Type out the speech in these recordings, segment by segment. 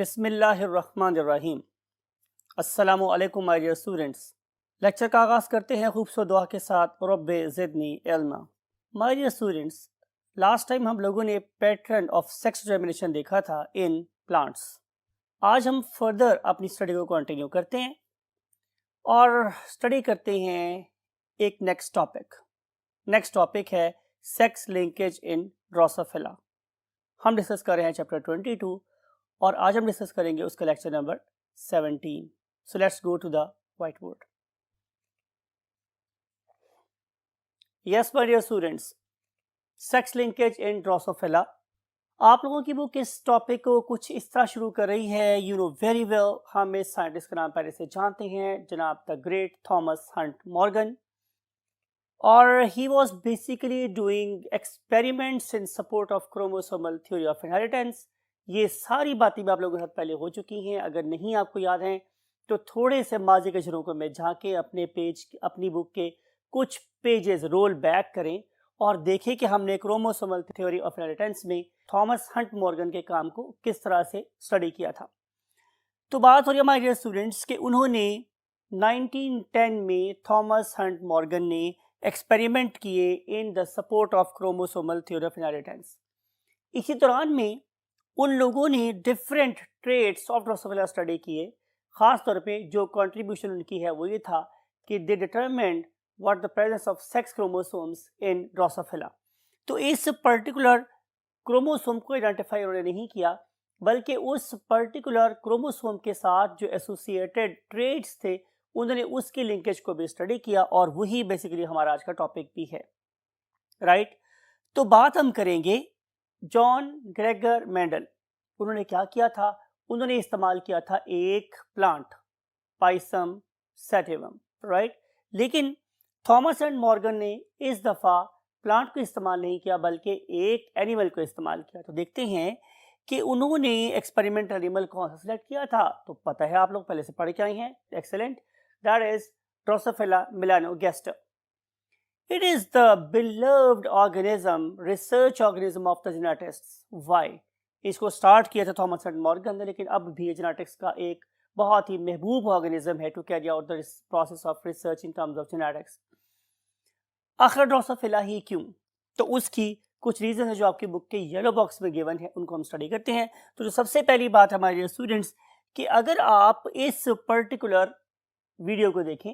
बिस्मिल्लाहिर्रहमानिर्रहीम। अस्सलामु अलैकुम माय डियर स्टूडेंट्स। लेक्चर का आगाज़ करते हैं खूबसूरत दुआ के साथ। रब्बे ज़िदनी इल्मा। My dear students, last time हम लोगों ने पैटर्न ऑफ सेक्स डिटर्मिनेशन देखा था इन प्लांट्स। आज हम फर्दर अपनी स्टडी को कंटिन्यू करते हैं और स्टडी करते हैं एक नेक्स्ट टॉपिक है सेक्स लिंकेज इन ड्रोसोफिला। हम डिस्कस कर रहे हैं चैप्टर 22 और आज हम डिस्कस करेंगे उसका lecture number 17। So let's go to the whiteboard. Yes my dear students, sex linkage in Drosophila. आप लोगों की बुक इस टॉपिक को कुछ इस तरह शुरू कर रही है। यू नो वेरी वेल, हम इस साइंटिस्ट का नाम पहले से जानते हैं, जनाब the great Thomas Hunt Morgan. और he was basically doing experiments in support of chromosomal theory of inheritance. ये सारी बातें भी आप लोगों के साथ पहले हो चुकी हैं। अगर नहीं आपको याद हैं तो थोड़े से माजी के शुरू में जाके अपनी बुक के कुछ पेजेस रोल बैक करें और देखें कि हमने क्रोमोसोमल थ्योरी ऑफ इनहेरिटेंस में थॉमस हंट मॉर्गन के काम को किस तरह से स्टडी किया था। तो बात हो रही है माय डियर स्टूडेंट्स कि उन्होंने 1910 में थॉमस हंट मॉर्गन ने एक्सपेरिमेंट किए in the support of chromosomal theory of inheritance. इसी दौरान में उन लोगों ने different traits of Drosophila study किए। खास तौर पे जो कंट्रीब्यूशन उनकी है वो ये था कि they determined what the presence of sex chromosomes in drosophila. तो इस पर्टिकुलर क्रोमोसोम को आइडेंटिफाई उन्होंने नहीं किया, बल्कि उस पर्टिकुलर क्रोमोसोम के साथ जो एसोसिएटेड ट्रेट्स थे उन्होंने उसकी लिंकेज को भी स्टडी किया और वही बेसिकली हमारा आज का टॉपिक भी है, राइट। तो बात हम करेंगे जॉन ग्रेगर मेंडल। उन्होंने क्या किया था? उन्होंने इस्तेमाल किया था एक प्लांट, पाइसम सैटिवम, राइट। लेकिन थॉमस एंड मॉर्गन ने इस दफ़ा प्लांट को इस्तेमाल नहीं किया बल्कि एक एनिमल को इस्तेमाल किया। तो देखते हैं कि उन्होंने एक्सपेरिमेंटल एनिमल कौन सा सिलेक्ट किया था। तो पता है, आप लोग पहले से पढ़ के आए हैं। Excellent, that is Drosophila melanogaster. It is the beloved organism, research organism of the genetics. Why? इसको स्टार्ट किया था थॉमस एंड मॉर्गन ने, लेकिन अब भी जेनेटिक्स का एक बहुत ही महबूब ऑर्गेनिज्म है to carry out the process of research in terms of genetics. आखिर ड्रोसोफिला ही क्यों? तो उसकी कुछ रीजन है जो आपकी बुक के येलो बॉक्स में गिवन है, उनको हम स्टडी करते हैं। तो जो सबसे पहली बात हमारे स्टूडेंट्स कि अगर आप इस पर्टिकुलर वीडियो को देखें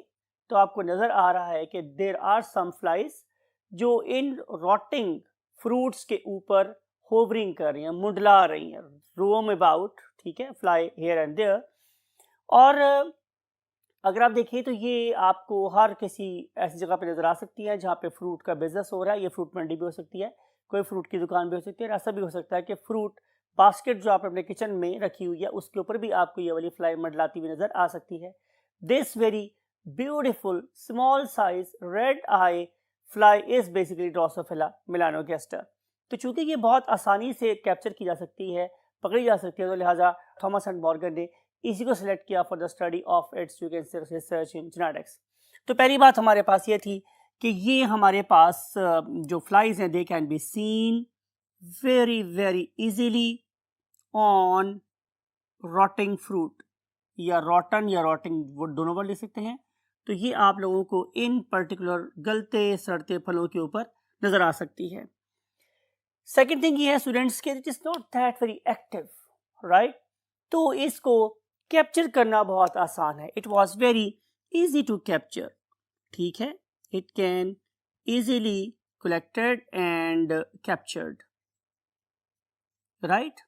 तो आपको नजर आ रहा है कि देर आर सम फ्लाइज जो इन रॉटिंग फ्रूट्स के ऊपर होवरिंग कर रही हैं, मुंडला रही हैं, रोम अबाउट, ठीक है, फ्लाई हियर एंड देयर। और अगर आप देखिए तो ये आपको हर किसी ऐसी जगह पे नजर आ सकती है जहाँ पे फ्रूट का बिजनेस हो रहा है। ये फ्रूट मंडी भी हो सकती है, कोई फ्रूट की दुकान भी हो सकती है, ऐसा भी हो सकता है कि फ्रूट बास्केट जो आप अपने किचन में रखी हुई है उसके ऊपर भी आपको ये वाली फ्लाई मंडलाती हुई नजर आ सकती है। This very beautiful small size red eye fly is basically Drosophila melanogaster। तो चूंकि ये बहुत आसानी से कैप्चर की जा सकती है, पकड़ी जा सकती है, तो लिहाजा थॉमस एंड मॉर्गन ने इसी को सिलेक्ट किया for the study of its you can से रिसर्च इन जेनेटिक्स। तो पहली बात हमारे पास ये थी कि ये हमारे पास जो फ्लाइज हैं they can be seen very very easily on rotting fruit, या रॉटन या रॉटिंग, वो दोनों वर्ड लिख सकते हैं। तो ये आप लोगों को इन पर्टिकुलर गलते सड़ते फलों के ऊपर नजर आ सकती है। सेकेंड थिंग ये है स्टूडेंट्स के it is not that very active, right. तो इसको कैप्चर करना बहुत आसान है। It was very easy to capture, ठीक है। It can easily collected and captured, right.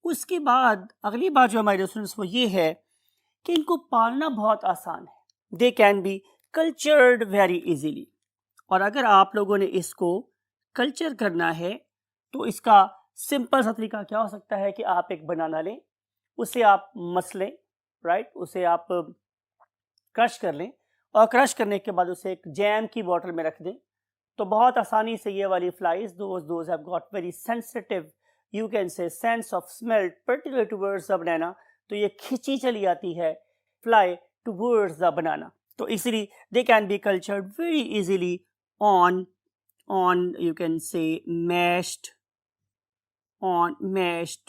उसके बाद अगली बात जो हमारे स्टूडेंट्स वो ये है कि इनको पालना बहुत आसान है। They can be cultured very easily. और अगर आप लोगों ने इसको कल्चर करना है तो इसका सिंपल सा तरीका क्या हो सकता है कि आप एक बनाना लें, उसे आप मसलें, राइट, उसे आप क्रश कर लें और क्रश करने के बाद उसे एक जैम की बोतल में रख दें। तो बहुत आसानी से ये वाली flies those have got very sensitive you can से sense of smell particular towards the banana. तो ये खिंची चली आती है फ्लाई टुवर्ड्स द बनाना। तो इसलिए they can be cultured very easily on you can say mashed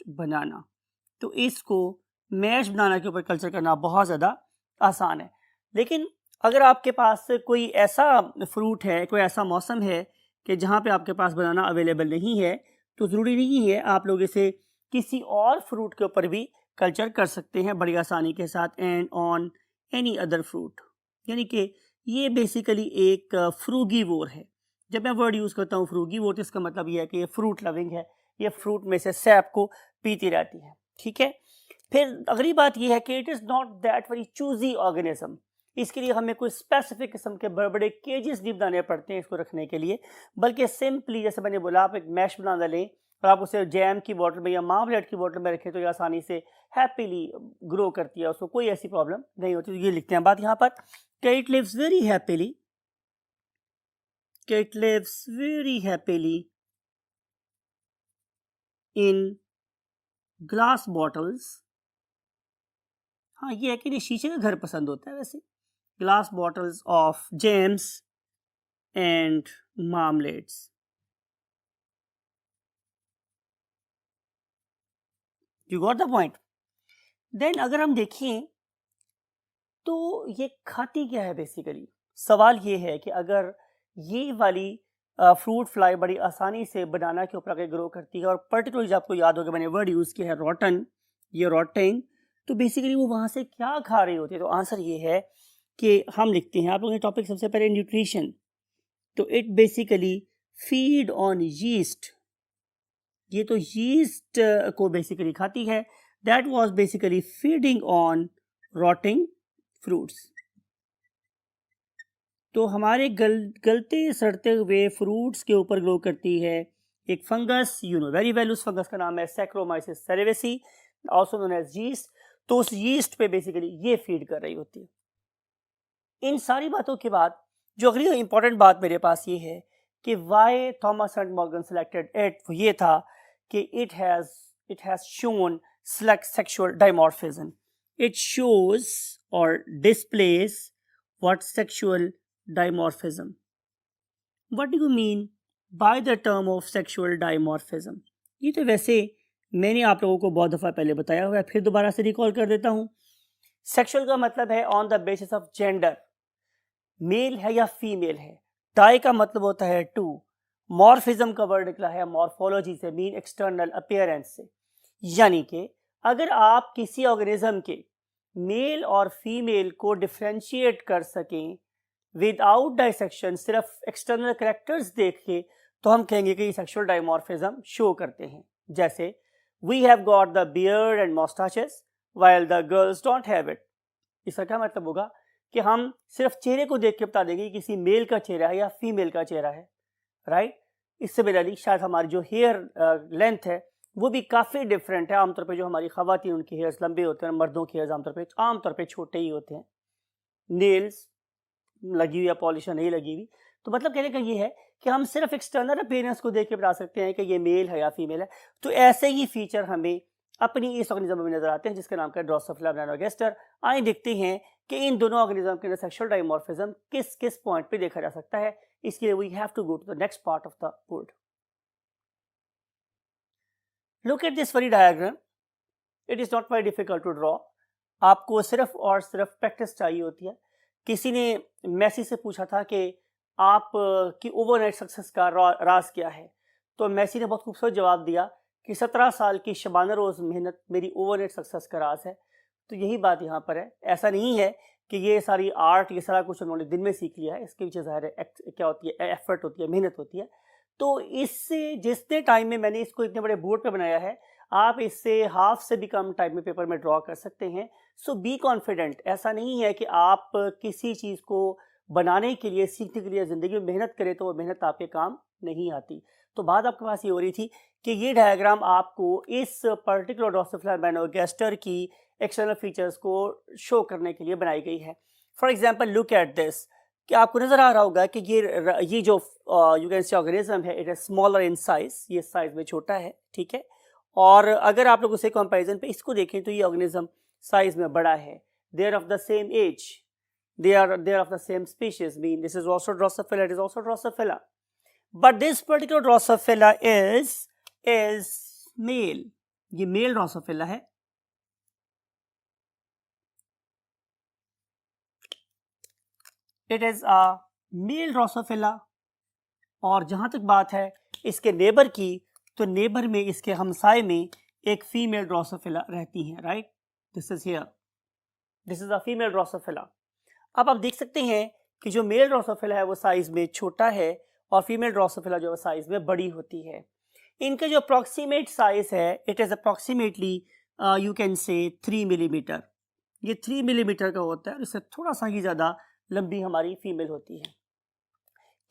बनाना। तो इसको मैश बनाना के ऊपर कल्चर करना बहुत ज़्यादा आसान है। लेकिन अगर आपके पास कोई ऐसा फ्रूट है, कोई ऐसा मौसम है कि जहाँ पे आपके पास बनाना अवेलेबल नहीं है, तो ज़रूरी नहीं है, आप लोग इसे किसी और फ्रूट के ऊपर भी कल्चर कर सकते हैं बड़ी आसानी के साथ, and on any other fruit. यानी कि ये बेसिकली एक फ्रूगीवोर है। जब मैं वर्ड यूज़ करता हूँ फ्रूगीवोर, तो इसका मतलब ये है कि ये फ्रूट लविंग है, ये फ्रूट में से सैप को पीती रहती है, ठीक है। फिर अगली बात ये है कि it is not that very choosy organism. इसके लिए हमें कोई स्पेसिफिक किस्म के बड़े बड़े केजेस नहीं बनाने पड़ते हैं इसको रखने के लिए, बल्कि सिंपली जैसे मैंने बोला, आप एक मैश बना लें और आप उसे जैम की बोतल में या मार्मलेट की बोतल में रखें तो ये आसानी से हैप्पीली ग्रो करती है, उसको कोई ऐसी प्रॉब्लम नहीं होती। तो ये लिखते हैं बात यहाँ पर कि it lives very happily, it lives very happily in glass bottles. हाँ, ये है कि नहीं, शीशे का घर पसंद होता है वैसे। Glass bottles of jams and marmalades. You got the point. Then अगर हम देखें तो ये खाती क्या है बेसिकली। सवाल ये है कि अगर ये वाली फ्रूट फ्लाई बड़ी आसानी से बनाना के ऊपर आगे ग्रो करती है, और पर्टिकुलरली आपको याद होगा मैंने वर्ड यूज़ किया है रॉटन, ये रॉटिंग, तो बेसिकली वो वहाँ से क्या खा रही होती है। तो आंसर ये है कि हम लिखते हैं, आप लोगों ने टॉपिक सबसे पहले न्यूट्रिशन, तो it basically feed on yeast. ये तो यीस्ट को बेसिकली खाती है। That was basically feeding on rotting fruits. तो हमारे गलते सड़ते हुए फ्रूट्स के ऊपर ग्रो करती है एक fungus, you know very well, उस फंगस का नाम है saccharomyces cerevisiae, also known as yeast. तो उस यीस्ट पे बेसिकली ये फीड कर रही होती है। इन सारी बातों के बाद जो अगली इंपॉर्टेंट बात मेरे पास ये है कि why Thomas and Morgan selected it, वो ये था कि it has shown sexual dimorphism. It shows और displays what sexual dimorphism. What do you mean by the term of sexual dimorphism? ये तो वैसे मैंने आप लोगों को बहुत दफ़ा पहले बताया हुआ है, फिर दोबारा से रिकॉल कर देता हूँ। सेक्सुअल का मतलब है on the basis of gender, male है या फीमेल है। डाई का मतलब होता है टू। मॉर्फिज्म का वर्ड निकला है मॉर्फोलॉजी से, मीन एक्सटर्नल अपीयरेंस से। यानी कि अगर आप किसी ऑर्गेनिज्म के मेल और फीमेल को डिफ्रेंशिएट कर सकें विदाउट डाइसेक्शन, सिर्फ एक्सटर्नल कैरेक्टर्स देख के, तो हम कहेंगे कि ये सेक्सुअल डायमॉर्फिज्म शो करते हैं। जैसे we have got the beard and moustaches while the girls don't have it. इसका क्या मतलब होगा कि हम सिर्फ चेहरे को देख के बता देंगे कि किसी मेल का चेहरा है या फीमेल का चेहरा है, राइट। इससे सिमिलरली शायद हमारी जो हेयर लेंथ है वो भी काफ़ी डिफरेंट है। आमतौर पे जो हमारी ख़वातीन, उनके हेयर्स लंबे होते हैं, मर्दों के हेयर्स आमतौर पे छोटे ही होते हैं। नेल्स लगी हुई या पॉलिश नहीं लगी हुई। तो मतलब कहने का ये है कि हम सिर्फ एक्सटर्नल अपीयरेंस को देख के बता सकते हैं कि ये मेल है या फीमेल है। तो ऐसे ही फीचर हमें अपनी इस ऑर्गेनिज्म में नजर आते हैं जिसका नाम है ड्रोसोफिला मेलानोगास्टर। आइए देखते हैं कि इन दोनों ऑर्गेनिज्म के अंदर सेक्सुअल डायमॉर्फिज्म किस किस पॉइंट पे देखा जा सकता है। इसके लिए we have to go to the next part of the board. Look at this very diagram. It is not very difficult to draw. आपको सिर्फ और सिर्फ प्रैक्टिस चाहिए होती है। किसी ने मैसी से पूछा था कि आप की ओवरनाइट सक्सेस का राज क्या है, तो मैसी ने बहुत खूबसूरत जवाब दिया कि 17 साल की शबाना रोज़ मेहनत मेरी ओवरनाइट सक्सेस का राज है। तो यही बात यहाँ पर है। ऐसा नहीं है कि ये सारी आर्ट, ये सारा कुछ उन्होंने दिन में सीख लिया है। इसके पीछे ज़ाहिर है क्या होती है, एफर्ट होती है, मेहनत होती है। तो इससे जितने टाइम में मैंने इसको इतने बड़े बोर्ड पे बनाया है, आप इससे हाफ से भी कम टाइम में पेपर में ड्रॉ कर सकते हैं। सो बी कॉन्फिडेंट। ऐसा नहीं है कि आप किसी चीज़ को बनाने के लिए, सीखने के लिए ज़िंदगी में मेहनत करें तो वो मेहनत आपके काम नहीं आती। तो बात आपके पास ये हो रही थी कि ये डायग्राम आपको इस पर्टिकुलर ड्रोसोफिला मेलानोगास्टर की एक्सटर्नल फीचर्स को शो करने के लिए बनाई गई है। For example look at this, कि आपको नज़र आ रहा होगा कि ये जो यू कैन से ऑर्गेनिज्म है, it is smaller in size, ये साइज में छोटा है, ठीक है। और अगर आप लोग उसे कंपैरिजन पे इसको देखें तो ये ऑर्गेनिज्म साइज में बड़ा है। They are of the same age, they are of the same species, mean this is also Drosophila, it is also Drosophila, but this particular Drosophila is male। ये male Drosophila है, it is a male Drosophila. और जहां तक बात है इसके neighbour की, तो नेबर में इसके हमसाए में एक फीमेल ड्रोसोफिला रहती हैं, right. This is here, this is a female Drosophila. अब आप देख सकते हैं कि जो मेल ड्रोसोफिला है वो साइज में छोटा है और फीमेल ड्रोसोफिला जो है साइज में बड़ी होती है। इनके जो अप्रॉक्सीमेट साइज है it is approximately you can से 3 मिलीमीटर। ये 3 मिलीमीटर का होता है और इससे थोड़ा सा ही ज़्यादा लंबी हमारी फीमेल होती है।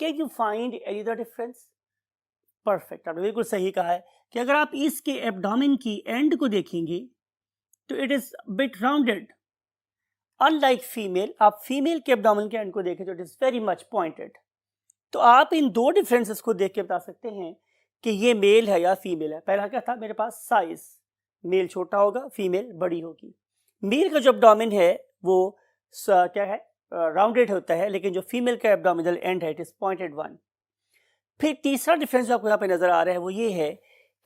Can you find any other difference? Perfect, आपने बिल्कुल सही कहा है कि अगर आप इसके एब्डोमेन की एंड को देखेंगे तो it is bit rounded. Unlike female, आप फीमेल के एब्डोमेन के एंड को देखें तो it is very much pointed. तो आप इन दो डिफरेंसेस को देख के बता सकते हैं कि ये मेल है या फीमेल है। पहला क्या था मेरे पास? साइज, मेल छोटा होगा, फीमेल बड़ी होगी। मेल का जो एब्डोमेन है वो क्या है? राउंडेड होता है, लेकिन जो फीमेल का एब्डोमिनल एंड है इट इज पॉइंटेड वन। फिर तीसरा डिफरेंस जो आपको यहाँ पे नजर आ रहा है वो ये है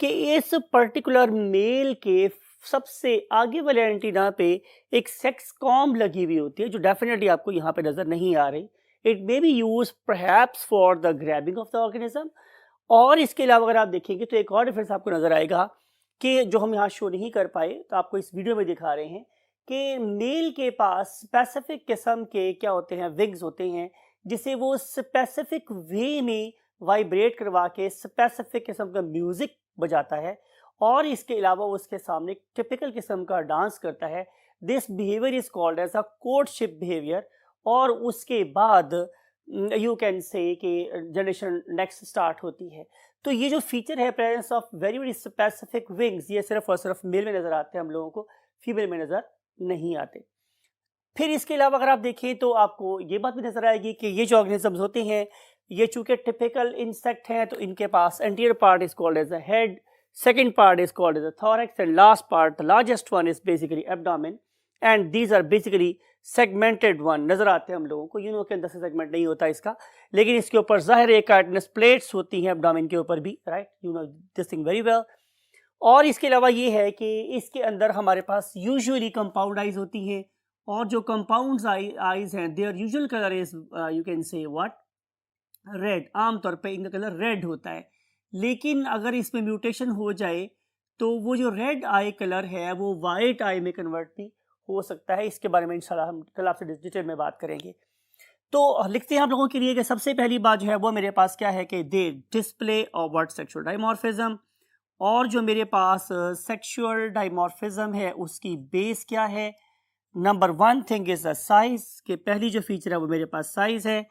कि इस पर्टिकुलर मेल के सबसे आगे वाले एंटीना पे एक सेक्स कॉम्ब लगी हुई होती है जो डेफिनेटली आपको यहाँ पे नजर नहीं आ रही। It may be use perhaps for the grabbing of the organism. और इसके अलावा अगर आप देखेंगे तो एक और डिफरेंस आपको नजर आएगा कि जो हम यहाँ शो नहीं कर पाए, तो आपको इस वीडियो में दिखा रहे हैं कि मेल के पास स्पेसिफिक किस्म के क्या होते हैं? विंग्स होते हैं, जिसे वो स्पेसिफिक वे में वाइब्रेट करवा के स्पेसिफिक किस्म का म्यूजिक बजाता है और इसके अलावा उसके सामने टिपिकल किस्म का डांस करता है। This behaviour is called as a courtship behaviour. और उसके बाद यू कैन से कि जनरेशन नेक्स्ट स्टार्ट होती है। तो ये जो फीचर है presence of very very specific wings, ये सिर्फ और सिर्फ मेल में नजर आते हैं हम लोगों को, फीमेल में नजर नहीं आते। फिर इसके अलावा अगर आप देखें तो आपको ये बात भी नजर आएगी कि ये जो ऑर्गेनिजम्स होते हैं ये चूंकि टिपिकल इंसेक्ट हैं तो इनके पास anterior part is called as a head, second part is called as a thorax, and last part, the largest one, is basically abdomen, and these are basically segmented one। नजर आते हैं हम लोगों को, यूनो के अंदर से सेगमेंट नहीं होता इसका, लेकिन इसके ऊपर जाहिर है कार्टिनस प्लेट्स होती हैं एब्डोमेन के ऊपर भी, right, you know this thing very well. और इसके अलावा ये है कि इसके अंदर हमारे पास यूजुअली कंपाउंड आइज होती हैं और जो कंपाउंड आइज हैं there usual colour is you can से व्हाट? रेड। आमतौर पे इनका कलर रेड होता है, लेकिन अगर इसमें म्यूटेशन हो जाए तो वो जो रेड आई कलर है वो वाइट आई में कन्वर्ट भी हो सकता है। इसके बारे में इंशाल्लाह हम कल आपसे डिटेल में बात करेंगे। तो लिखते हैं आप लोगों के लिए कि सबसे पहली बात जो है वो मेरे पास क्या है कि they display of what? Sexual dimorphism. और जो मेरे पास सेक्सुअल डाइमॉर्फिज्म है उसकी बेस क्या है? Number one thing is the size, के पहली जो फीचर है वो मेरे पास साइज है।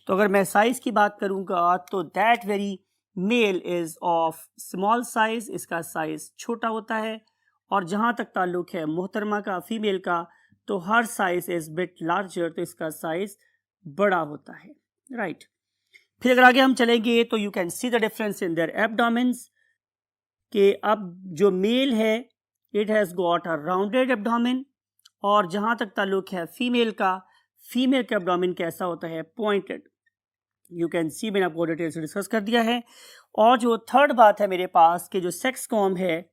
तो अगर मैं साइज की बात करूंगा तो that very male is of small size, इसका साइज छोटा होता है। और जहां तक ताल्लुक है मोहतरमा का फीमेल का, तो हर साइज इज बिट लार्जर, तो इसका साइज बड़ा होता है, राइट। फिर अगर आगे हम चलेंगे तो you can see the difference in their abdomens, कि अब जो मेल है it has got a rounded abdomen, और जहां तक ताल्लुक है फीमेल का, फीमेल का एब्डोमेन कैसा होता है? पॉइंटेड। यू कैन सी, मैंने आपको डिटेल से डिस्कस कर दिया है। और जो थर्ड बात है मेरे पास कि जो सेक्स कॉम है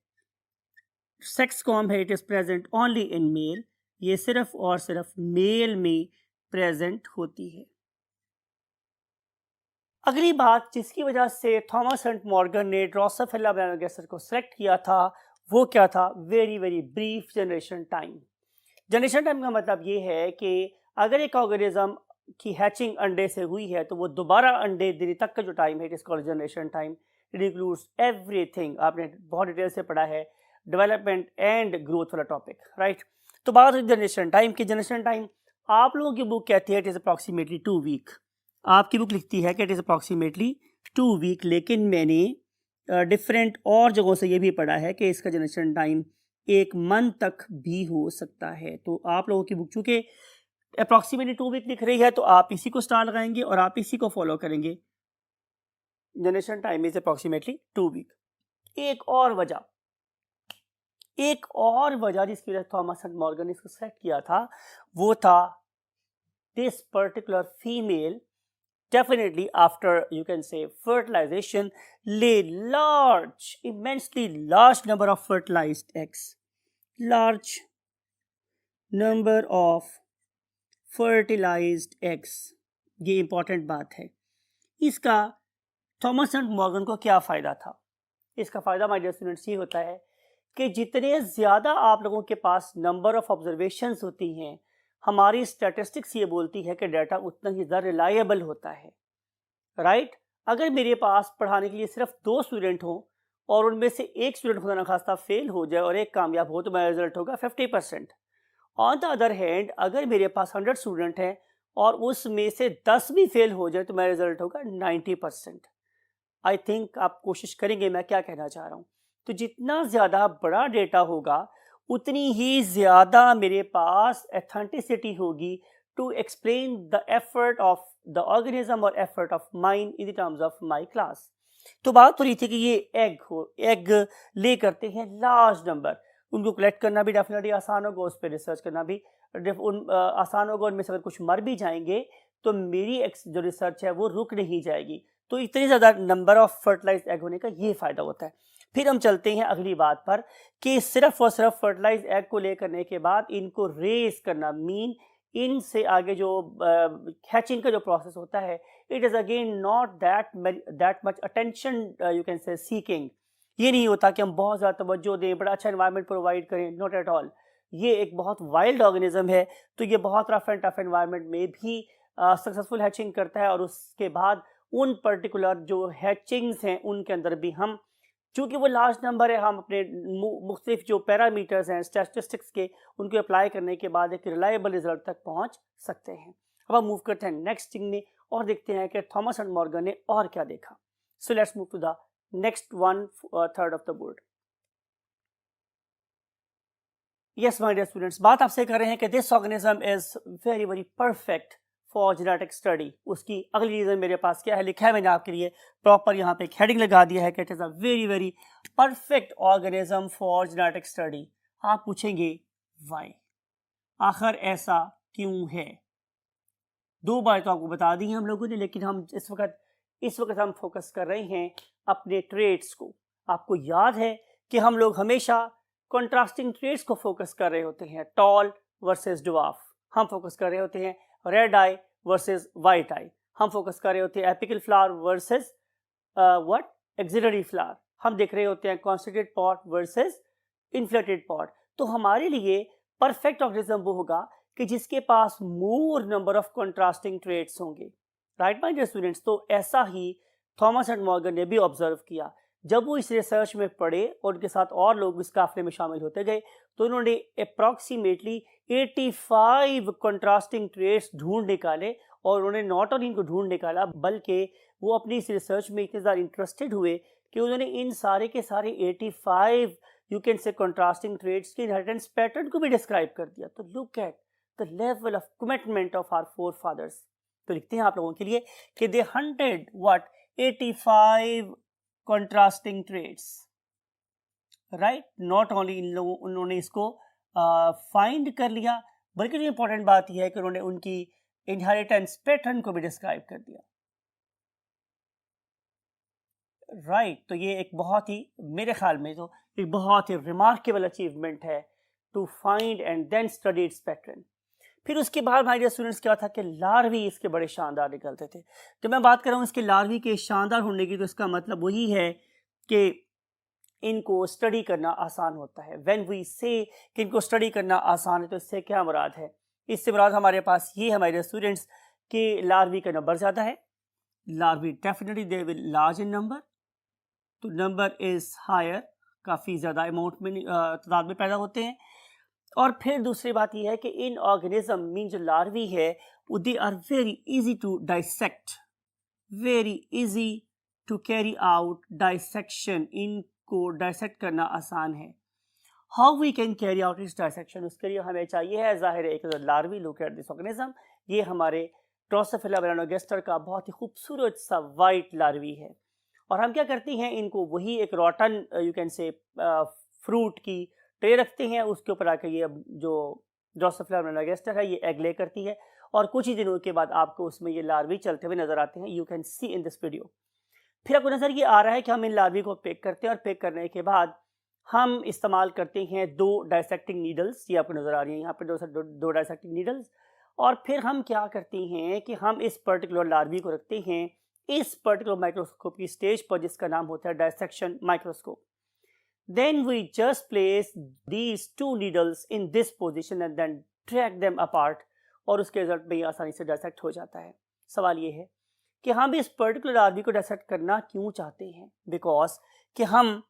it is present only in male, ये सिर्फ और सिर्फ मेल में प्रेजेंट होती है। अगली बात जिसकी वजह से थॉमस एंड मॉर्गन ने ड्रोसोफिला मेलानोगास्टर को सेलेक्ट किया था वो क्या था? Very very brief generation time. Generation time का मतलब ये है कि अगर एक ऑर्गेनिज्म की हैचिंग अंडे से हुई है तो वो दोबारा अंडे देने तक का जो टाइम है it is called generation time. It includes everything, आपने बहुत डिटेल से पढ़ा है, डेवलपमेंट एंड ग्रोथ वाला टॉपिक, राइट। तो बात हुई जनरेशन टाइम की। जनरेशन टाइम आप लोगों की बुक कहती है इट इज अप्रॉक्सीमेटली 2 वीक, आपकी बुक लिखती है कि इट इज अप्रॉक्सीमेटली 2 वीक, लेकिन मैंने डिफरेंट और जगहों से ये भी पढ़ा है कि इसका जनरेशन टाइम 1 मंथ तक भी हो सकता है। तो आप लोगों की बुक चूंकि अप्रॉक्सीमेटली 2 वीक लिख रही है तो आप इसी को स्टार लगाएंगे और आप इसी को फॉलो करेंगे। Generation time is approximately 2 week. एक और वजह जिसकी वजह से थॉमस एंड मॉर्गन ने इसको सेलेक्ट किया था वो था this particular female definitely after you can say fertilization lay immensely large number of fertilized eggs. Large number of fertilized eggs. ये इंपॉर्टेंट बात है। इसका थॉमस एंड मॉर्गन को क्या फ़ायदा था? इसका फ़ायदा माय डियर स्टूडेंट्स ये होता है कि जितने ज़्यादा आप लोगों के पास नंबर ऑफ ऑब्जर्वेशंस होती हैं, हमारी स्टैटिस्टिक्स ये बोलती है कि डाटा उतना ही ज़्यादा रिलायबल होता है, राइट? अगर मेरे पास पढ़ाने के लिए सिर्फ 2 स्टूडेंट हों और उनमें से एक स्टूडेंट खुदा न खास्ता फेल हो जाए और एक कामयाब हो, तो मेरा रिजल्ट होगा 50%। ऑन द अदर हैंड अगर मेरे पास 100 स्टूडेंट हैं और उसमें से 10 भी फेल हो जाए तो मेरा रिजल्ट होगा 90%। आई थिंक आप कोशिश करेंगे मैं क्या कहना चाह रहा हूँ। तो जितना ज़्यादा बड़ा डेटा होगा उतनी ही ज़्यादा मेरे पास एथेंटिसिटी होगी to explain the effort of the organism और effort of mind in the terms of my class. तो बात हो रही थी कि ये एग ले करते हैं लार्ज नंबर, उनको कलेक्ट करना भी डेफिनेटली आसान होगा, उस पर रिसर्च करना भी आसान होगा। उनमें से अगर कुछ मर भी जाएंगे तो मेरी जो रिसर्च है वो रुक नहीं जाएगी। तो इतनी ज़्यादा नंबर ऑफ फर्टिलाइज्ड एग होने का ये फ़ायदा होता है। फिर हम चलते हैं अगली बात पर कि सिर्फ और सिर्फ फर्टिलाइज्ड एग को ले करने के बाद इनको रेज करना, मीन इनसे आगे जो हैचिंग का जो प्रोसेस होता है, it is again not that much attention you can से सीकिंग। ये नहीं होता कि हम बहुत ज़्यादा तवज्जो दें, बड़ा अच्छा एनवायरनमेंट प्रोवाइड करें, नॉट एट ऑल। ये एक बहुत वाइल्ड ऑर्गेनिज्म है, तो ये बहुत रफ एंड टफ एनवायरनमेंट में भी सक्सेसफुल हैचिंग करता है। और उसके बाद उन पर्टिकुलर जो हैचिंग्स हैं उनके अंदर भी हम, चूँकि वो लार्ज नंबर है, हम अपने मुख्तलिफ जो पैरामीटर्स हैं स्टैटिस्टिक्स के, उनको अप्लाई करने के बाद एक रिलायबल रिजल्ट तक पहुँच सकते हैं। अब हम मूव करते हैं नेक्स्ट थिंग में और देखते हैं कि थॉमस एंड मॉर्गन ने और क्या देखा। So let's move to the next 1/3 of the board. Yes my dear students, बात आपसे कर रहे हैं कि this organism is very very perfect for genetic study. उसकी अगली रीज़न मेरे पास क्या है, लिखा है मैंने आपके लिए प्रॉपर, यहाँ पे एक हेडिंग लगा दिया है कि it is a very very perfect organism for genetic study. आप पूछेंगे वाई, आखिर ऐसा क्यों है? 2 बार तो आपको बता दी हम लोगों ने, लेकिन हम इस वक्त हम फोकस कर रहे हैं अपने ट्रेड्स को। आपको याद है कि हम लोग हमेशा कंट्रास्टिंग ट्रेड्स को फोकस कर रहे होते हैं, टॉल वर्सेस ड्वार्फ हम फोकस कर रहे होते हैं, red eye versus white eye हम फोकस कर रहे होते हैं, apical flower versus axillary flower हम देख रहे होते हैं, constituted pod versus inflated pod. तो हमारे लिए परफेक्ट ऑर्गेनिज्म वो होगा कि जिसके पास more number of contrasting traits होंगे, राइट माय डियर स्टूडेंट्स। तो ऐसा ही थॉमस एंड मॉर्गन ने भी ऑब्जर्व किया। जब वो इस रिसर्च में पढ़े और उनके साथ और लोग इस काफिले में शामिल होते गए, तो उन्होंने अप्रॉक्सीमेटली 85 कंट्रास्टिंग ट्रेड्स ढूंढ निकाले। और उन्होंने नॉट ओनली इनको ढूंढ निकाला, बल्कि वो अपनी इस रिसर्च में इतने ज़्यादा इंटरेस्टेड हुए कि उन्होंने इन सारे के सारे 85 you can say contrasting traits के इनहेरिटेंस पैटर्न को भी डिस्क्राइब कर दिया। तो look at the level of commitment of our forefathers. तो लिखते हैं आप लोगों के लिए कि they hunted 85 contrasting traits, right. Not only उन्होंने इसको फाइंड कर लिया, बल्कि जो इंपॉर्टेंट बात यह है कि उन्होंने उनकी इनहेरिटेंस पैटर्न को भी डिस्क्राइब कर दिया, राइट। तो ये एक बहुत ही, मेरे ख्याल में तो एक बहुत ही रिमार्केबल अचीवमेंट है to find and then study its pattern. फिर उसके बाद माय डियर स्टूडेंट्स क्या था कि लार्वी इसके बड़े शानदार निकलते थे। जब मैं बात कर रहा हूँ इसके लार्वी के शानदार होने की, तो इसका मतलब वही है कि इनको स्टडी करना आसान होता है। व्हेन वी से कि इनको स्टडी करना आसान है, तो इससे क्या मुराद है? इससे मुराद हमारे पास ये है माय डियर स्टूडेंट्स कि लार्वी का नंबर ज़्यादा है। Larvae definitely they will large in number, तो नंबर इज़ हायर, काफ़ी ज़्यादा अमाउंट में तादाद में पैदा होते हैं। और फिर दूसरी बात यह है कि इन ऑर्गेनिज्म मीन जो लार्वी है, they are very easy to dissect, very easy to carry out dissection. इनको डाइसेक्ट करना आसान है। How we can carry out इस डाइसेक्शन, उसके लिए हमें चाहिए है, जाहिर है, एक larvae. Look at this organism, ये हमारे ड्रोसोफिला मेलानोगास्टर का बहुत ही खूबसूरत सा वाइट लार्वी है। और हम क्या करते हैं, इनको वही एक रॉटन यू कैन से फ्रूट की ट्रे रखते हैं, उसके ऊपर आकर ये जो ड्रोसोफिला मेलानोगास्टर है ये एग ले करती है, और कुछ ही दिनों के बाद आपको उसमें ये लार्वी चलते हुए नजर आते हैं। You can C in this video. फिर आपको नजर ये आ रहा है कि हम इन लार्वी को पैक करते हैं, और पैक करने के बाद हम इस्तेमाल करते हैं 2 डाइसेक्टिंग नीडल्स। ये आपको नजर आ रही है यहाँ पर, दो डाइसेक्टिंग नीडल्स। और फिर हम क्या करते हैं कि हम इस पर्टिकुलर लार्वी को रखते हैं इस पर्टिकुलर माइक्रोस्कोप की स्टेज पर, जिसका नाम होता है dissection microscope. Then we just place these two needles in this position and then drag them apart, और उसके रिजल्ट में ये आसानी से डायसेक्ट हो जाता है. सवाल ये है कि हम इस पर्टिकुलर आर्मी को डायसेक्ट करना क्यों चाहते हैं? बिकॉज कि हम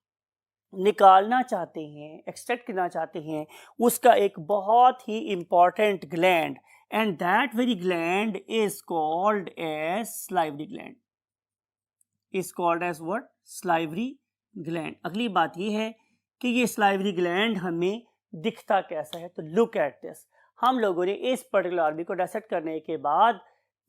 निकालना चाहते हैं, एक्सट्रैक्ट करना चाहते हैं उसका एक बहुत ही important gland, and that very gland is called as salivary gland. Is called as what? salivary gland. अगली बात ये है कि ये salivary gland हमें दिखता कैसा है. तो लुक एट दिस. हम लोगों ने इस पर्टिकुलर आर्मी को डायसेक्ट करने के बाद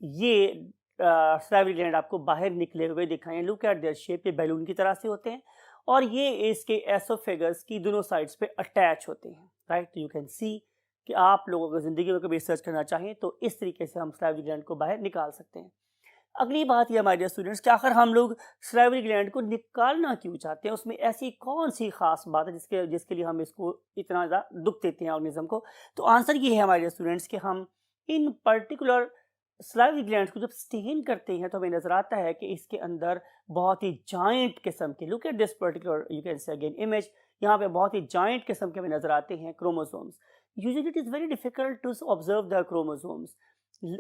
ये salivary gland आपको बाहर निकले हुए दिखाएं. Look at their shape. ये बैलून की तरह से होते हैं और ये इसके एसोफेगस की दोनों साइड्स पे अटैच होते हैं. राइट. यू कैन सी कि आप लोगों को ज़िंदगी में कभी रिसर्च करना चाहें तो इस तरीके से हम salivary gland को बाहर निकाल सकते हैं. अगली बात ये हमारे स्टूडेंट्स कि आखिर हम लोग salivary gland को निकालना क्यों चाहते हैं? उसमें ऐसी कौन सी खास बात है जिसके लिए हम इसको इतना ज़्यादा दुख देते हैं ऑर्गेनिज्म को? तो आंसर ये है हमारे स्टूडेंट्स कि हम इन पर्टिकुलर salivary glands को जब स्टेन करते हैं तो हमें नजर आता है कि इसके अंदर बहुत ही जायंट किस्म के, look at this particular you can से अगेन इमेज, यहाँ पे बहुत ही जायंट किस्म के हमें नजर आते हैं chromosomes. Usually it is very difficult to observe the chromosomes.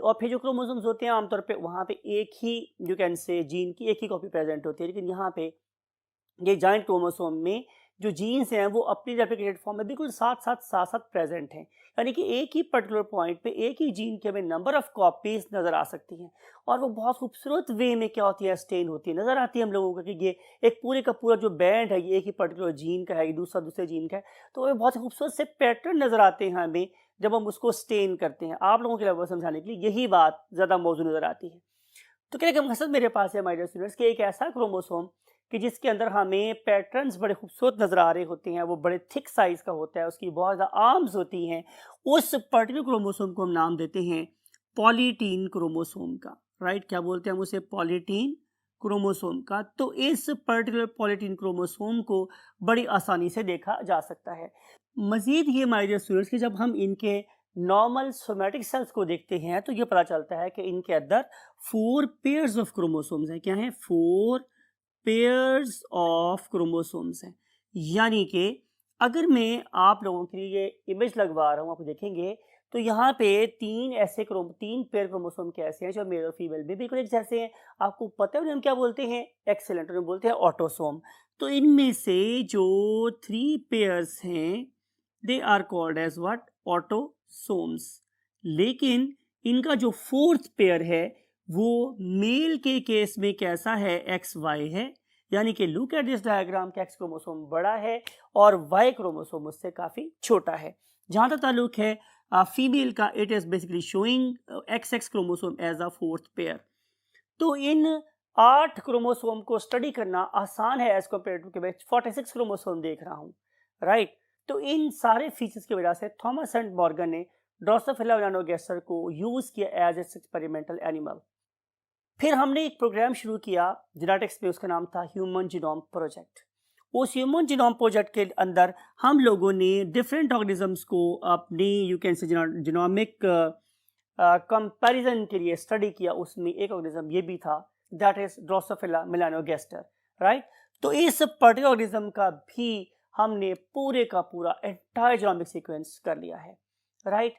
और फिर जो क्रोमोसोम्स होते हैं आमतौर पे वहाँ पे एक ही यू कैन से जीन की एक ही कॉपी प्रेजेंट होती है, लेकिन यहाँ पे ये जायंट क्रोमोसोम में जो जीन्स हैं वो अपनी रेप्लिकेटेड फॉर्म में बिल्कुल साथ साथ प्रेजेंट हैं. यानी कि एक ही पर्टिकुलर पॉइंट पे एक ही जीन के हमें नंबर ऑफ कॉपीज नज़र आ सकती हैं और वो बहुत खूबसूरत वे में क्या होती है, स्टेन होती है, नज़र आती है हम लोगों को कि ये एक पूरे का पूरा जो बैंड है ये एक ही पर्टिकुलर जीन का है, दूसरे जीन का है. तो वो बहुत खूबसूरत से पैटर्न नज़र आते हैं हमें जब हम उसको स्टेन करते हैं. आप लोगों के लिए समझाने के लिए यही बात ज़्यादा मौजूद नज़र आती है. तो कहने का मकसद मेरे पास है माय डियर स्टूडेंट्स कि एक ऐसा क्रोमोसोम कि जिसके अंदर हमें पैटर्न्स बड़े खूबसूरत नज़र आ रहे होते हैं, वो बड़े थिक साइज़ का होता है, उसकी बहुत ज़्यादा आर्म्स होती हैं. उस पर्टिकुलर क्रोमोसोम को हम नाम देते हैं पॉलीटीन क्रोमोसोम का. राइट. क्या बोलते हैं हम उसे? पॉलीटीन क्रोमोसोम का. तो इस पर्टिकुलर पॉलीटीन क्रोमोसोम को बड़ी आसानी से देखा जा सकता है. मज़ीद ये माय डियर स्टूडेंट्स कि जब हम इनके नॉर्मल सोमैटिक सेल्स को देखते हैं तो ये पता चलता है कि इनके अंदर 4 पेयर्स ऑफ क्रोमोसोम्स हैं. क्या है? 4 पेयर्स ऑफ क्रोमोसोम्स हैं. यानी कि अगर मैं आप लोगों के लिए ये इमेज लगवा रहा हूँ, आप देखेंगे तो यहाँ पे 3 पेयर क्रोमोसोम के ऐसे हैं जो मेल और फीमेल में बिल्कुल एक जैसे हैं. आपको पता है हम क्या बोलते हैं? एक्सेलेंट. उन्हें बोलते हैं ऑटोसोम. तो इनमें से जो 3 पेयर्स हैं they are called as what? Autosomes. लेकिन इनका जो 4th पेयर है वो मेल के केस में कैसा है? XY है. यानी कि लुक एट दिस डायग्राम कि X क्रोमोसोम बड़ा है और Y क्रोमोसोम उससे काफ़ी छोटा है. जहाँ तक ताल्लुक है फीमेल का, it is basically showing XX chromosome as a 4th pair. तो इन 8 क्रोमोसोम को स्टडी करना आसान है एज कम्पेयर टू कि मैं 46 क्रोमोसोम देख रहा हूँ. राइट. तो इन सारे फीचर्स की वजह से थॉमस एंड मॉर्गन ने ड्रोसोफिला मेलानोगास्टर को यूज़ किया एज एस एक्सपेरिमेंटल एनिमल. फिर हमने एक प्रोग्राम शुरू किया जेनेटिक्स में, उसका नाम था ह्यूमन जीनोम प्रोजेक्ट. उस ह्यूमन जीनोम प्रोजेक्ट के अंदर हम लोगों ने डिफरेंट ऑर्गेनिजम्स को अपनी यू कैन से जीनोमिक कंपैरिजन के लिए स्टडी किया. उसमें एक ऑर्गेनिज्म ये भी था, that is Drosophila melanogaster. Right. तो इस पर्टिकुलर ऑर्गेनिज्म का भी हमने पूरे का पूरा एंटायर जीनोमिक सीक्वेंस कर लिया है. राइट.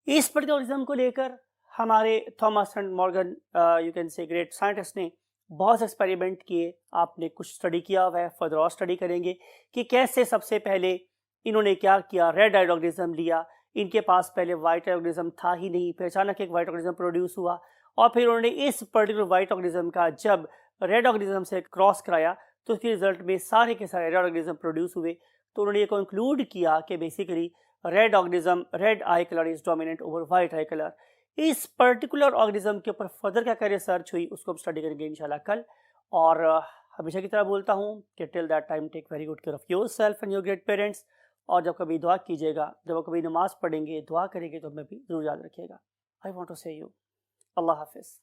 इस पर्टिकुलर ऑर्गेनिज्म को लेकर हमारे Thomas and Morgan you can से ग्रेट साइंटिस्ट ने बहुत से एक्सपेरिमेंट किए. आपने कुछ स्टडी किया हुआ है, फर्दर और स्टडी करेंगे कि कैसे सबसे पहले इन्होंने क्या किया. रेड आइड ऑर्गेनिज्म लिया. इनके पास पहले वाइट ऑर्गेनिज्म था ही नहीं, फिर अचानक एक वाइट ऑर्गेनिज्म प्रोड्यूस हुआ और फिर उन्होंने इस पर्टिकुलर वाइट ऑर्गेनिज्म का जब रेड ऑर्गेनिज्म से क्रॉस कराया तो उसके रिजल्ट में सारे के सारे रेड ऑर्गेनिज्म प्रोड्यूस हुए. तो उन्होंने ये कंक्लूड किया कि basically red organism, red I colour is dominant over white I colour. इस पर्टिकुलर ऑर्गेनिज्म के ऊपर फर्दर क्या क्या रिसर्च हुई उसको हम स्टडी करेंगे इंशाल्लाह कल. और हमेशा की तरह बोलता हूँ कि till that time take very good care of yourself and your great parents. और जब कभी दुआ कीजिएगा, जब कभी नमाज पढ़ेंगे, दुआ करेंगे तो हमें भी जरूर याद रखिएगा. आई वांट टू से यू अल्लाह हाफिज़.